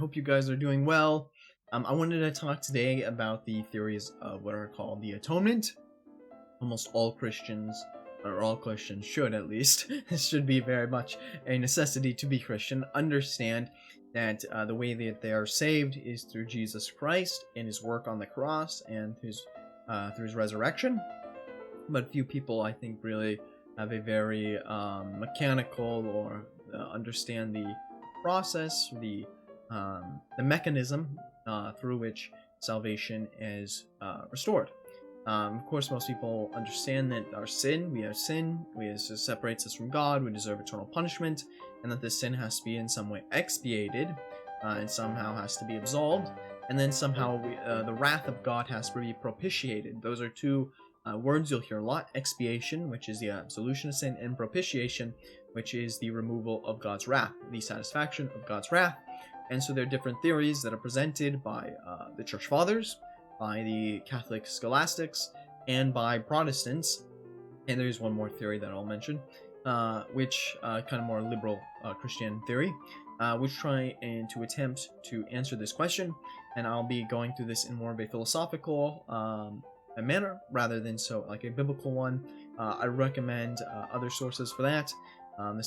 hope you guys are doing well. I wanted to talk today about the theories of what are called the Atonement. Almost all Christians, or all Christians should at least, it should be very much a necessity to be Christian, understand that the way that they are saved is through Jesus Christ and his work on the cross and through his resurrection. But few people, I think, really have a very mechanical or understand the process, the mechanism through which salvation is restored. Of course, most people understand that we have sin, it separates us from God, we deserve eternal punishment, and that this sin has to be in some way expiated, and somehow has to be absolved, and then somehow the wrath of God has to be propitiated. Those are two words you'll hear a lot: expiation, which is the absolution of sin, and propitiation, which is the removal of God's wrath, the satisfaction of God's wrath. And so there are different theories that are presented by the Church Fathers, by the Catholic scholastics, and by Protestants. And there's one more theory that I'll mention, which kind of more liberal Christian theory, which try to attempt to answer this question. And I'll be going through this in more of a philosophical manner rather than so like a biblical one. I recommend other sources for that. I'm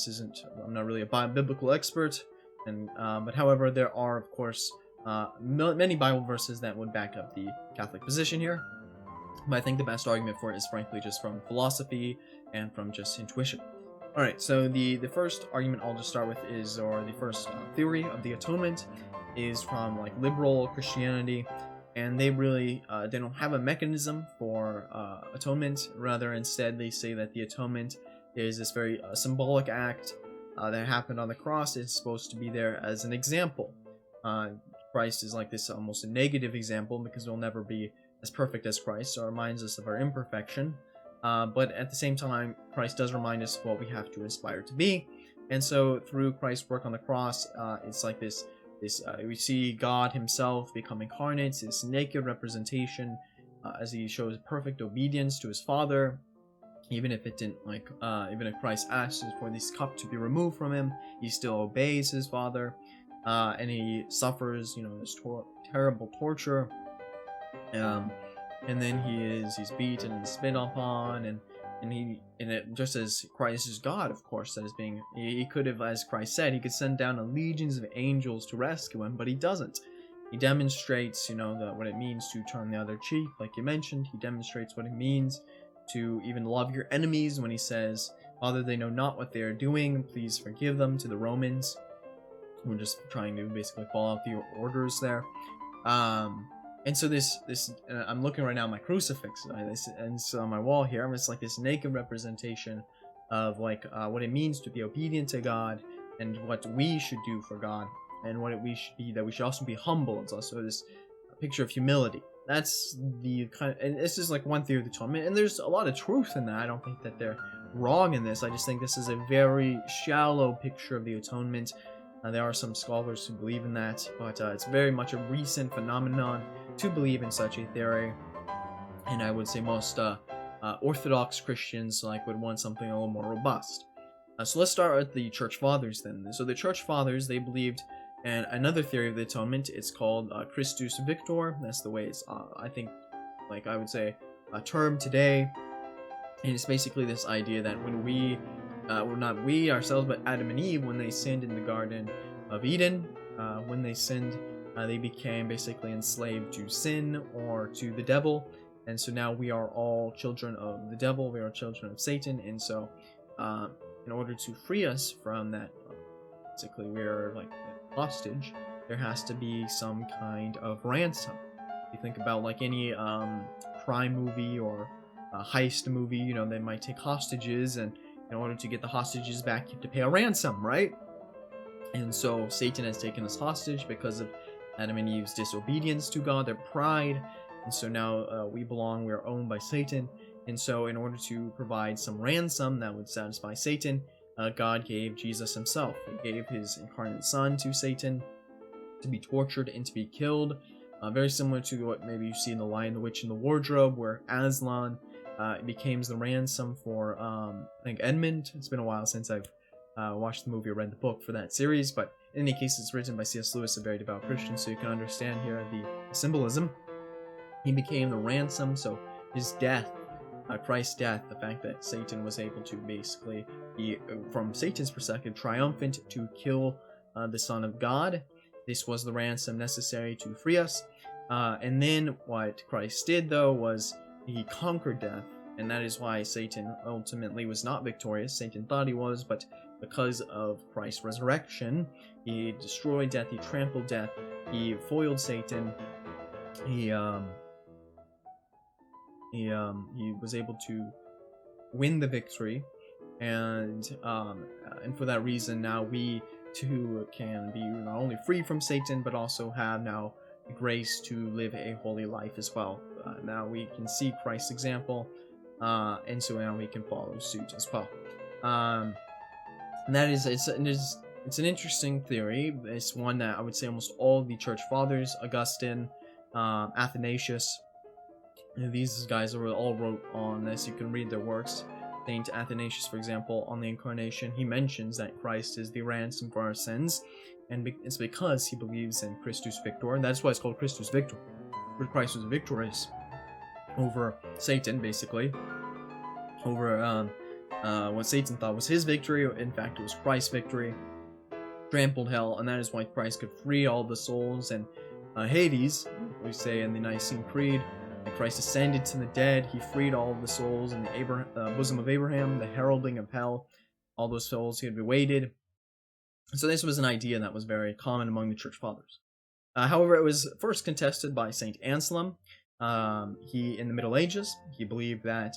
not really a biblical expert, but however, there are of course many Bible verses that would back up the Catholic position here. But I think the best argument for it is frankly just from philosophy and from just intuition. Alright, so the first argument I'll just start with is, or the first theory of the atonement is from like liberal Christianity. And they really, they don't have a mechanism for atonement. Rather, instead, they say that the atonement is this very symbolic act that happened on the cross. It's supposed to be there as an example. Christ is like this almost a negative example because we'll never be as perfect as Christ, so it reminds us of our imperfection. But at the same time, Christ does remind us of what we have to aspire to be. And so through Christ's work on the cross, it's like this we see God himself become incarnate, this naked representation, as he shows perfect obedience to his Father, even if it didn't even if Christ asks for this cup to be removed from him, he still obeys his Father, and he suffers, this terrible torture, and then he's beaten and spit upon, and just as Christ is God, of course, he could have, as Christ said, he could send down legions of angels to rescue him, but he doesn't. He demonstrates, what it means to turn the other cheek, like you mentioned. He demonstrates what it means to even love your enemies when he says, "Father, they know not what they are doing, please forgive them," to the Romans. We're just trying to basically follow out the orders there. And so I'm looking right now at my crucifix, and it's on my wall here. It's like this naked representation of what it means to be obedient to God, and what we should do for God, and what we should be, that we should also be humble. It's also this picture of humility. That's the kind of, and this is like one theory of the atonement, and there's a lot of truth in that. I don't think that they're wrong in this. I just think this is a very shallow picture of the atonement. There are some scholars who believe in that, but it's very much a recent phenomenon to believe in such a theory, and I would say most Orthodox Christians would want something a little more robust. So let's start with the Church Fathers then. So the Church Fathers, they believed in another theory of the atonement. It's called Christus Victor. That's the way it's, I think, I would say, a term today. And it's basically this idea that when not we ourselves, but Adam and Eve, when they sinned in the Garden of Eden, when they sinned, they became basically enslaved to sin or to the devil, and so now we are all children of the devil, we are children of Satan, and so in order to free us from that, basically we are like a hostage, there has to be some kind of ransom. If you think about any crime movie or a heist movie, they might take hostages, and in order to get the hostages back, you have to pay a ransom, right? And so Satan has taken us hostage because of Adam and Eve's disobedience to God, their pride, and so now we are owned by Satan. And so in order to provide some ransom that would satisfy Satan, God gave Jesus himself. He gave his incarnate son to Satan to be tortured and to be killed, very similar to what maybe you see in The Lion, the Witch, and the Wardrobe, where Aslan becomes the ransom for I think Edmund. It's been a while since I've watched the movie or read the book for that series, but in any case, it's written by C.S. Lewis, a very devout Christian, so you can understand here the symbolism. He became the ransom, so his death, Christ's death, the fact that Satan was able to basically be, from Satan's perspective, triumphant to kill the Son of God. This was the ransom necessary to free us. And then what Christ did, though, was he conquered death, and that is why Satan ultimately was not victorious. Satan thought he was, but because of Christ's resurrection, he destroyed death, he trampled death, he foiled Satan, he was able to win the victory, and for that reason, now we too can be not only free from Satan, but also have now the grace to live a holy life as well. Now we can see Christ's example, and so now we can follow suit as well. And that is, it's an interesting theory. It's one that I would say almost all the church fathers, Augustine, Athanasius, these guys all wrote on this. You can read their works. Saint Athanasius, for example, on the Incarnation, he mentions that Christ is the ransom for our sins, and it's because he believes in Christus Victor, and that's why it's called Christus Victor. For Christ was victorious over Satan, basically, over what Satan thought was his victory. In fact, it was Christ's victory. Trampled hell, and that is why Christ could free all the souls. And Hades, we say in the Nicene Creed, that Christ ascended to the dead, he freed all of the souls in the bosom of Abraham, the heralding of hell, all those souls he had awaited. So this was an idea that was very common among the church fathers. However, it was first contested by Saint Anselm. He, in the Middle Ages, he believed that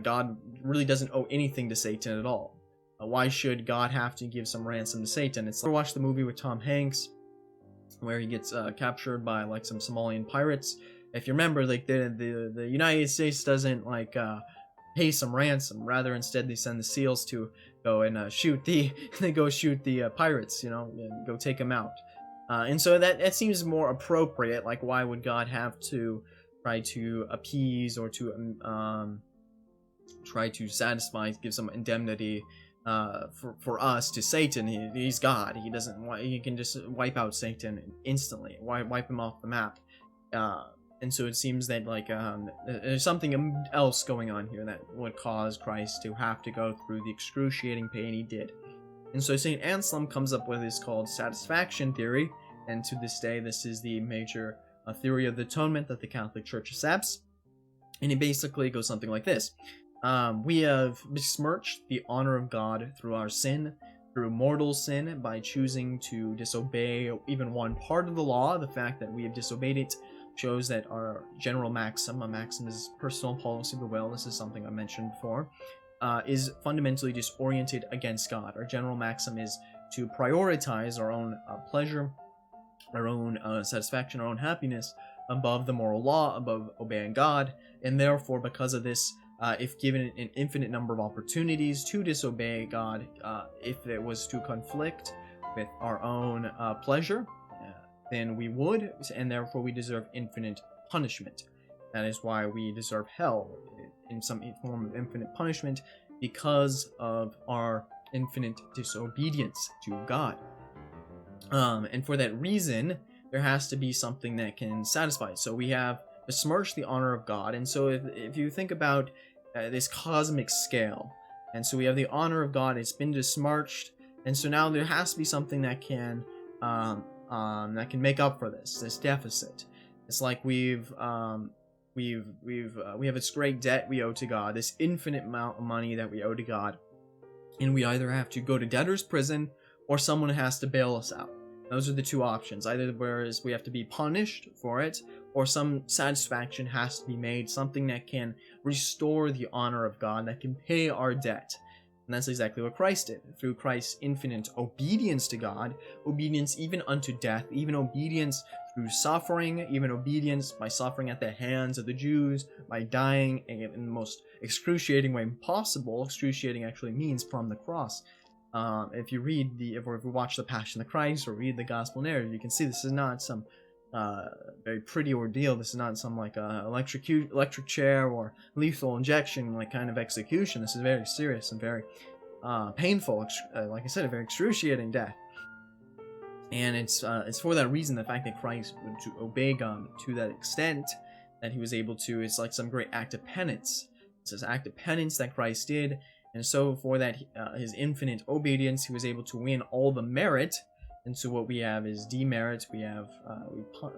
God really doesn't owe anything to Satan at all. Why should God have to give some ransom to Satan? It's like, watch the movie with Tom Hanks, where he gets captured by like some Somalian pirates. If you remember, like the United States doesn't like pay some ransom. Rather, instead they send the SEALs to go and shoot the pirates. And go take them out. And so that seems more appropriate. Like, why would God have to try to appease or to try to satisfy, give some indemnity for us to Satan? He's God. He can just wipe out Satan instantly. Wipe him off the map. And so it seems that there's something else going on here that would cause Christ to have to go through the excruciating pain he did. And so St. Anselm comes up with this called satisfaction theory, and to this day this is the major theory of the atonement that the Catholic Church accepts. And it basically goes something like this. We have besmirched the honor of God through our sin, through mortal sin, by choosing to disobey even one part of the law. The fact that we have disobeyed it shows that our general maxim, a maxim is personal policy of the will, this is something I mentioned before, is fundamentally just oriented against God. Our general maxim is to prioritize our own pleasure, our own satisfaction, our own happiness above the moral law, above obeying God, and therefore, because of this, if given an infinite number of opportunities to disobey God, if it was to conflict with our own pleasure, then we would, and therefore we deserve infinite punishment. That is why we deserve hell, in some form of infinite punishment, because of our infinite disobedience to God. And for that reason, there has to be something that can satisfy. So we have besmirched the honor of God, and so if you think about this cosmic scale, and so we have the honor of God, it's been besmirched, and so now there has to be something that can make up for this deficit. It's like we have this great debt we owe to God, this infinite amount of money that we owe to God, and we either have to go to debtor's prison or someone has to bail us out. Those are the two options. Either whereas we have to be punished for it, or some satisfaction has to be made, something that can restore the honor of God, that can pay our debt. And that's exactly what Christ did. Through Christ's infinite obedience to God, obedience even unto death, even obedience through suffering, even obedience by suffering at the hands of the Jews, by dying in the most excruciating way possible. Excruciating actually means from the cross. If you watch The Passion of the Christ or read the Gospel narrative, you can see this is not some very pretty ordeal. This is not some like electric chair or lethal injection like kind of execution. This is very serious and very painful. Like I said, a very excruciating death. And it's for that reason, the fact that Christ would to obey God to that extent that he was able to. It's like some great act of penance. It's this act of penance that Christ did, and so for that his infinite obedience, he was able to win all the merit. And so what we have is demerit. We have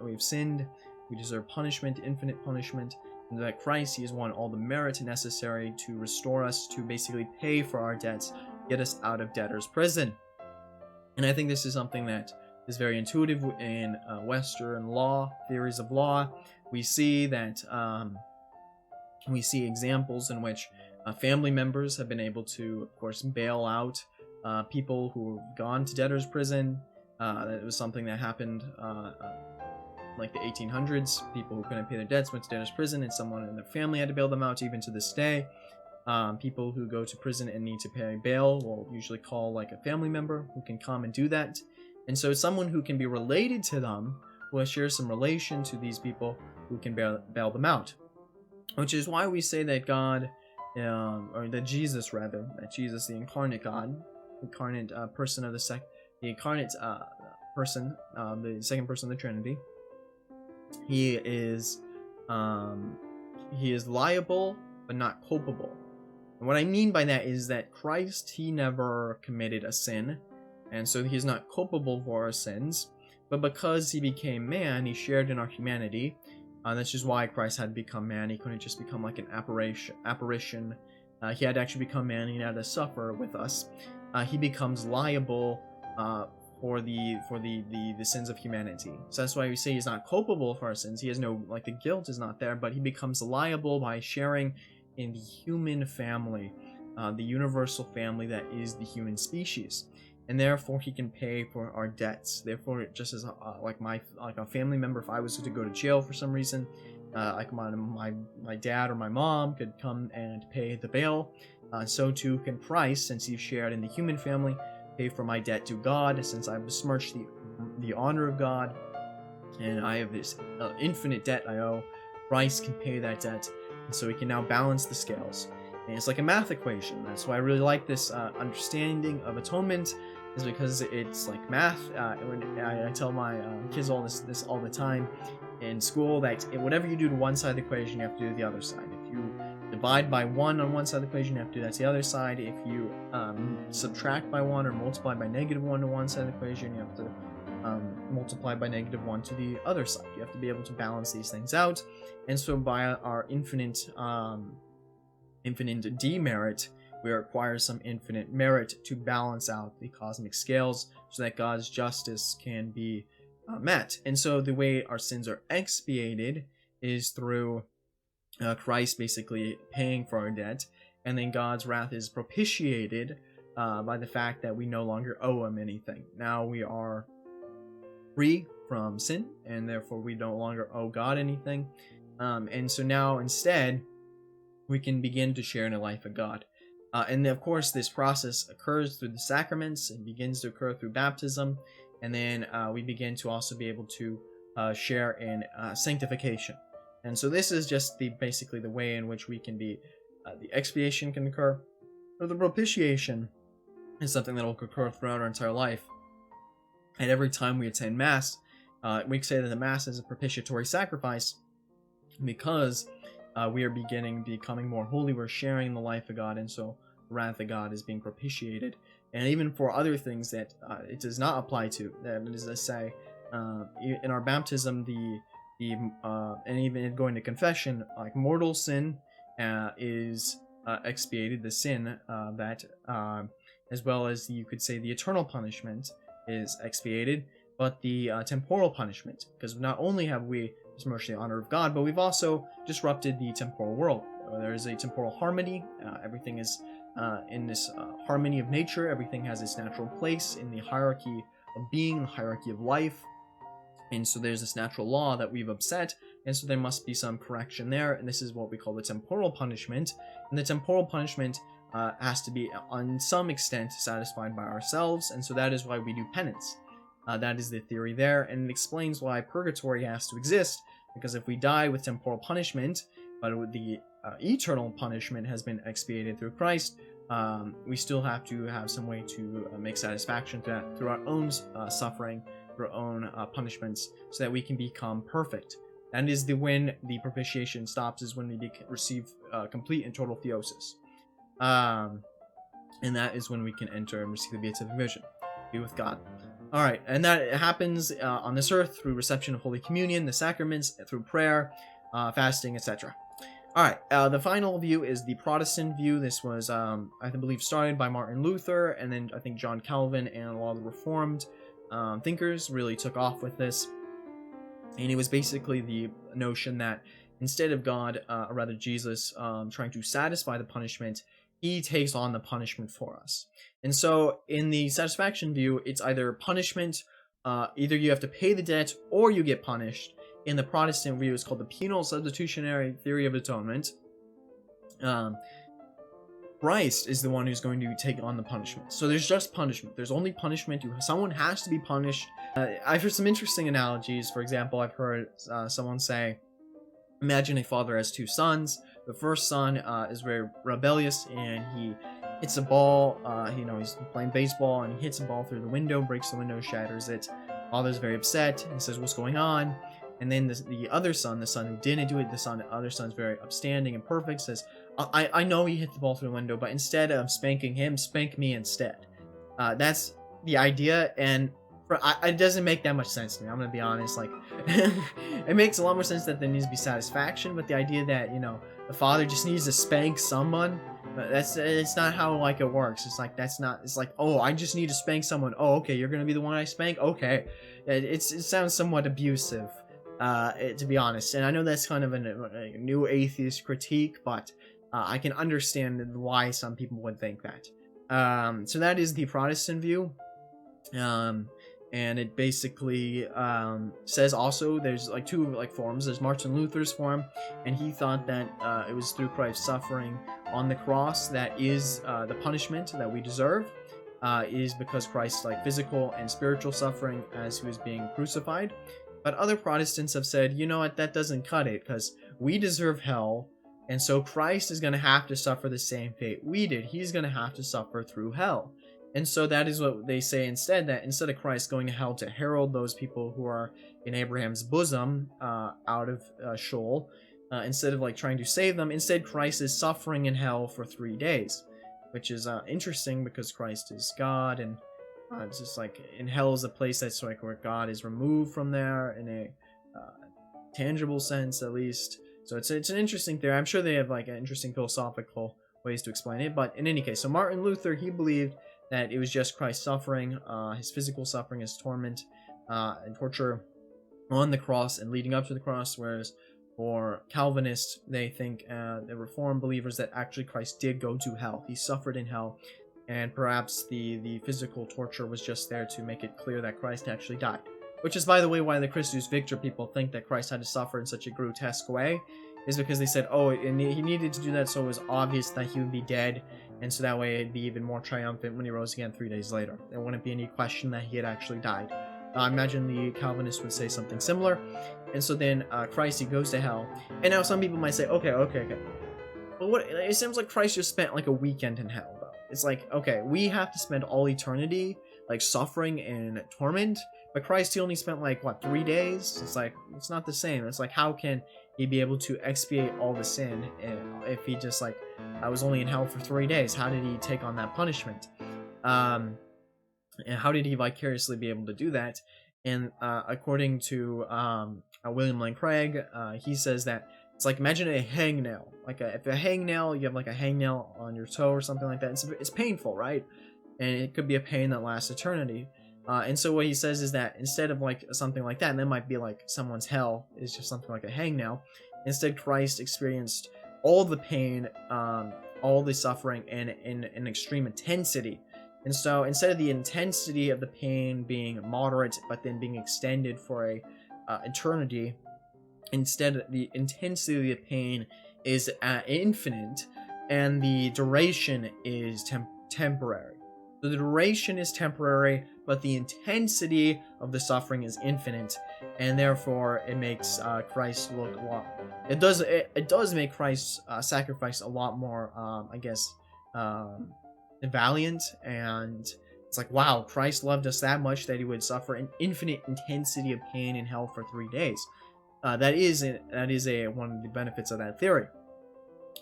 we've sinned. We deserve punishment, infinite punishment. And that Christ, he has won all the merit necessary to restore us, to basically pay for our debts, get us out of debtor's prison. And I think this is something that is very intuitive in Western law, theories of law. We see that we see examples in which family members have been able to, of course, bail out people who have gone to debtor's prison. That was something that happened like the 1800s. People who couldn't pay their debts went to debtor's prison, and someone in their family had to bail them out. Even to this day, people who go to prison and need to pay bail will usually call like a family member who can come and do that. And so someone who can be related to them will share some relation to these people who can bail them out. Which is why we say that God, or that Jesus rather, that Jesus, the incarnate God, incarnate person of the incarnate person, the second person of the Trinity, he is liable but not culpable. And what I mean by that is that Christ, he never committed a sin, and so he's not culpable for our sins. But because he became man, he shared in our humanity. That's just why Christ had to become man. He couldn't just become like an apparition. He had to actually become man. He had to suffer with us. He becomes liable for the sins of humanity. So that's why we say he's not culpable for our sins. He has no, like, the guilt is not there, but he becomes liable by sharing in the human family, the universal family that is the human species. And therefore he can pay for our debts. Therefore, just as like a family member, if I was to go to jail for some reason, like my dad or my mom could come and pay the bail. So too can Christ, since he shared in the human family, pay for my debt to God. Since I've besmirched the honor of God, and I have this infinite debt I owe, Christ can pay that debt, and so he can now balance the scales. And it's like a math equation. That's why I really like this understanding of atonement, is because it's like math. I tell my kids all this all the time in school, that whatever you do to one side of the equation, you have to do to the other side. If you divide by 1 on one side of the equation, you have to do that to the other side. If you subtract by 1 or multiply by -1 to one side of the equation, you have to multiply by -1 to the other side. You have to be able to balance these things out. And so by our infinite demerit, we require some infinite merit to balance out the cosmic scales so that God's justice can be met. And so the way our sins are expiated is through Christ basically paying for our debt, and then God's wrath is propitiated by the fact that we no longer owe him anything. Now we are free from sin, and therefore we no longer owe God anything. And so now instead, we can begin to share in the life of God. And of course, this process occurs through the sacraments. It begins to occur through baptism. And then we begin to also be able to share in sanctification. And so this is just basically the way in which we can be, the expiation can occur, or the propitiation is something that will occur throughout our entire life. And every time we attend Mass, we say that the Mass is a propitiatory sacrifice, because we are becoming more holy. We're sharing the life of God, and so the wrath of God is being propitiated. And even for other things that it does not apply to, that is to say, in our baptism, and even going to confession, like mortal sin is expiated, the sin that, as well as you could say the eternal punishment is expiated, but the temporal punishment, because not only have we besmirched the honor of God, but we've also disrupted the temporal world. There is a temporal harmony. Everything is in this harmony of nature. Everything has its natural place in the hierarchy of being, the hierarchy of life. And so there's this natural law that we've upset, and so there must be some correction there, and this is what we call the temporal punishment. And the temporal punishment has to be, on some extent, satisfied by ourselves, and so that is why we do penance. That is the theory there, and it explains why purgatory has to exist, because if we die with temporal punishment, but the eternal punishment has been expiated through Christ, we still have to have some way to make satisfaction to that through our own suffering our own punishments, so that we can become perfect. That is when the propitiation stops, is when we receive complete and total theosis. And that is when we can enter and receive the beatific vision, be with God. All right, and that happens on this earth through reception of Holy Communion, the sacraments, through prayer, fasting, etc. All right, the final view is the Protestant view. This was, I believe, started by Martin Luther, and then I think John Calvin and a lot of the Reformed thinkers really took off with this. And it was basically the notion that instead of God, or rather Jesus, trying to satisfy the punishment, he takes on the punishment for us. And so in the satisfaction view, it's either punishment, either you have to pay the debt or you get punished. In the Protestant view, it's called the penal substitutionary theory of atonement. Christ is the one who's going to take on the punishment. So there's just punishment. There's only punishment. Someone has to be punished. I've heard some interesting analogies. For example, I've heard someone say, imagine a father has two sons. The first son is very rebellious, and he hits a ball. He's playing baseball, and he hits a ball through the window, breaks the window, shatters it. Father's very upset. He says, "What's going on?" And then the other son, the son who didn't do it, the other son's very upstanding and perfect, says, I know he hit the ball through the window, but instead of spanking him, spank me instead. That's the idea, and it doesn't make that much sense to me. I'm going to be honest. Like, it makes a lot more sense that there needs to be satisfaction, but the idea that, the father just needs to spank someone, it's not how, it works. It's like, oh, I just need to spank someone. Oh, okay, you're going to be the one I spank? Okay. It sounds somewhat abusive, to be honest. And I know that's kind of a new atheist critique, but I can understand why some people would think that. So that is the Protestant view. And it basically says also there's two forms. There's Martin Luther's form, and he thought that it was through Christ's suffering on the cross that is the punishment that we deserve, is because Christ's physical and spiritual suffering as he was being crucified. But other Protestants have said, you know what, that doesn't cut it, because we deserve hell, and so Christ is going to have to suffer the same fate we did. He's going to have to suffer through hell. And so that is what they say instead, that instead of Christ going to hell to herald those people who are in Abraham's bosom out of Sheol, instead of trying to save them, instead Christ is suffering in hell for 3 days, which is interesting because Christ is God, and it's just in hell is a place that's where God is removed from there in a tangible sense, at least. So it's an interesting theory. I'm sure they have interesting philosophical ways to explain it, but in any case, so Martin Luther, he believed that it was just Christ's suffering, his physical suffering, his torment and torture on the cross and leading up to the cross, whereas for Calvinists, they think, the Reformed believers, that actually Christ did go to hell. He suffered in hell, and perhaps the physical torture was just there to make it clear that Christ actually died. Which is, by the way, why the Christus Victor people think that Christ had to suffer in such a grotesque way, is because they said, oh, he needed to do that so it was obvious that he would be dead, and so that way it'd be even more triumphant when he rose again 3 days later. There wouldn't be any question that he had actually died. I imagine the Calvinists would say something similar. And so then Christ, he goes to hell. And now some people might say, okay. But it seems like Christ just spent a weekend in hell, though. It's okay, we have to spend all eternity suffering and torment, but Christ, he only spent 3 days? It's not the same. It's how can he be able to expiate all the sin if he just I was only in hell for 3 days? How did he take on that punishment? And how did he vicariously be able to do that? And according to William Lane Craig, he says that it's imagine a hangnail. If a hangnail, you have a hangnail on your toe or something like that, it's painful, right? And it could be a pain that lasts eternity. And so what he says is that instead of something like that, and that might be someone's hell is just something like a hangnail, instead Christ experienced all the pain, all the suffering, and in extreme intensity. And so instead of the intensity of the pain being moderate but then being extended for a eternity, instead the intensity of the pain is infinite, and the duration is temporary. So the duration is temporary, but the intensity of the suffering is infinite, and therefore it makes Christ look a lot. It does make Christ's sacrifice a lot more, valiant, and It's like, wow, Christ loved us that much that he would suffer an infinite intensity of pain in hell for 3 days. That is one of the benefits of that theory.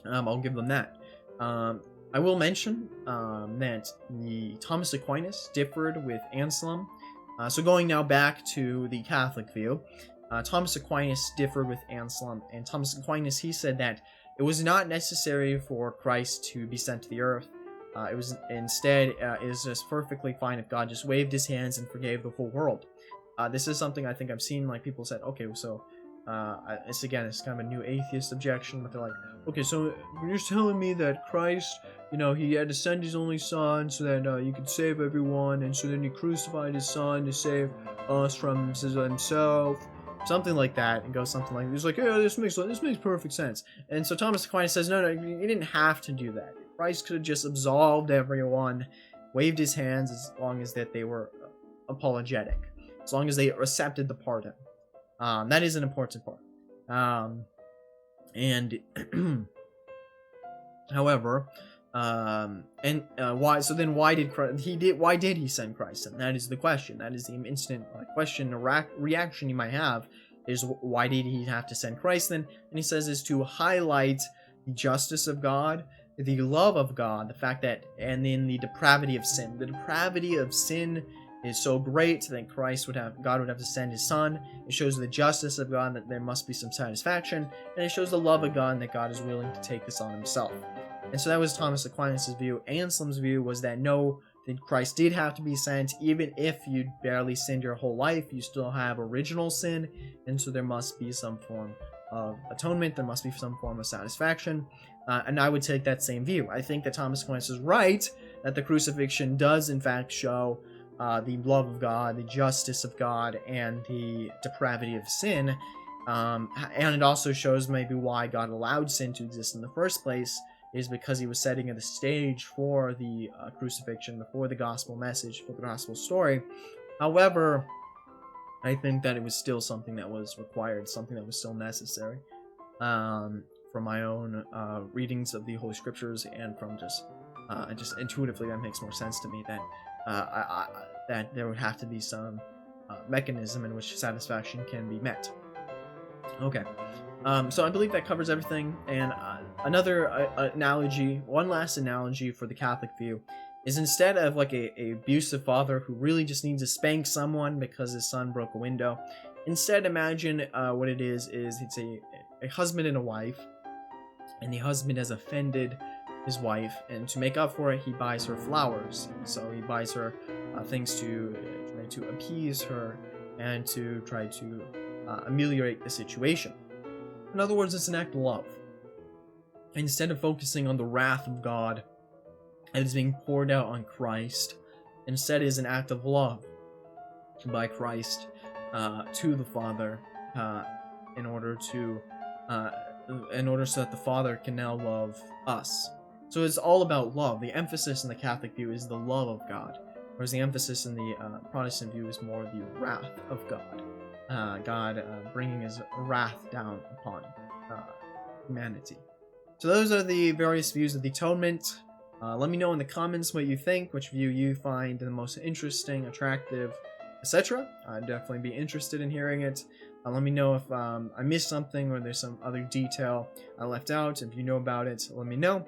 I'll give them that. I will mention that the Thomas Aquinas differed with Anselm. So going now back to the Catholic view, Thomas Aquinas differed with Anselm, and Thomas Aquinas, he said that it was not necessary for Christ to be sent to the earth. It was instead, it is just perfectly fine if God just waved his hands and forgave the whole world. This is something I think I've seen, like, people said, okay, so it's kind of a new atheist objection, but they're like, okay, so you're telling me that Christ, he had to send his only son so that you could save everyone, and so then he crucified his son to save us from himself, something like that, and goes something like, he's like, yeah, this makes perfect sense. And so Thomas Aquinas says, no, he didn't have to do that. Christ could have just absolved everyone, waved his hands, as long as that they were apologetic, as long as they accepted the pardon. That is an important part. And however, why did he send Christ? And that is the question. That is the instant question, reaction you might have, is why did he have to send Christ then? And he says is to highlight the justice of God, the love of God, the fact that, and then the depravity of sin. The depravity of sin is so great that God would have to send his son. It shows the justice of God, that there must be some satisfaction, and it shows the love of God, and that God is willing to take this on himself. And so that was Thomas Aquinas' view. Anselm's view was that no, that Christ did have to be sent, even if you'd barely sinned your whole life, you still have original sin, and so there must be some form of atonement, there must be some form of satisfaction. And I would take that same view. I think that Thomas Aquinas is right, that the crucifixion does in fact show the love of God, the justice of God, and the depravity of sin. And it also shows maybe why God allowed sin to exist in the first place, is because he was setting the stage for the crucifixion, before the gospel message, for the gospel story. However, I think that it was still something that was required, something that was still necessary. From my own readings of the Holy Scriptures, and from just intuitively, that makes more sense to me, that that there would have to be some mechanism in which satisfaction can be met. Okay, so I believe that covers everything. And another analogy, one last analogy for the Catholic view, is instead of like a abusive father who really just needs to spank someone because his son broke a window, instead imagine what it is it's a husband and a wife, and the husband has offended his wife, and to make up for it, he buys her flowers. So he buys her things to try to appease her and to try to ameliorate the situation. In other words, it's an act of love. Instead of focusing on the wrath of God that is being poured out on Christ, instead it is an act of love by Christ to the Father, in order so that the Father can now love us. So it's all about love. The emphasis in the Catholic view is the love of God, whereas the emphasis in the Protestant view is more the wrath of God. God bringing his wrath down upon humanity. So those are the various views of the Atonement. Let me know in the comments what you think, which view you find the most interesting, attractive, etc. I'd definitely be interested in hearing it. Let me know if I missed something or there's some other detail I left out. If you know about it, let me know.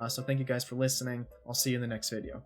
So thank you guys for listening. I'll see you in the next video.